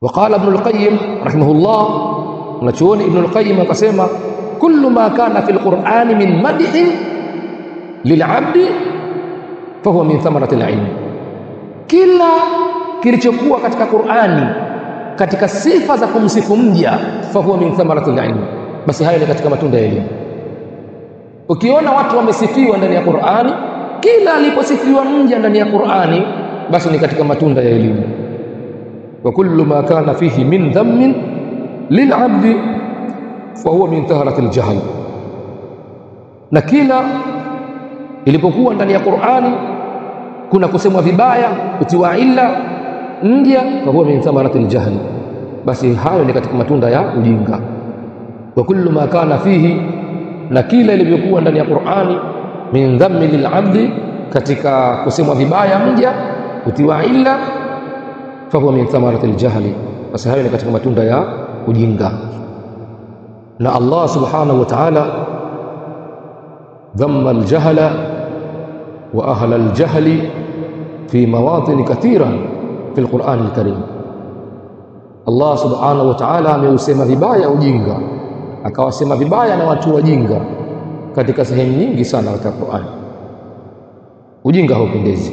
وقال ابن القيم رحمه الله ونشون ابن القيم akasema كل ما كان في القرآن من مدح للعبد فهو من ثمرة العلم. Kila kilichokuwa katika Qur'ani katika sifa za kumsifu mja fahuwa min thamaratil ilm, basi hayo ni katika matunda ya elimu. Ukiona watu wamesifiwa ndani ya Qur'ani, kila aliposifiwa mja ndani ya Qur'ani basi ni katika matunda ya elimu. Wa kullu ma kana fihi min dhammin lil'abdi fahuwa min taharatil jahl, na kila ilipokuwa ndani ya Qur'ani kuna kusemwa vibaya, utiwa illa mja, fahuwa min thamaratil jahl, basi hayo ni katika matunda ya ujinga. Wa kullu ma kana fihi, na kila ilivyokuwa ndani ya Qur'ani, min dhammi lil'abdi, katika kusemwa vibaya mja, utiwa illa, fahuwa min thamaratil jahl, basi hayo ni katika matunda ya ujinga. Na Allah subhanahu wa ta'ala dhamma al-jahla wa ahla al-jahli fi mawatin kathira fi al-Qur'an al-Karim. Allah subhanahu wa ta'ala ameusema vibaya ujinga, akawasema vibaya na watu wajinga katika sehemu nyingi sana katika Qur'an. Ujinga haupendezi.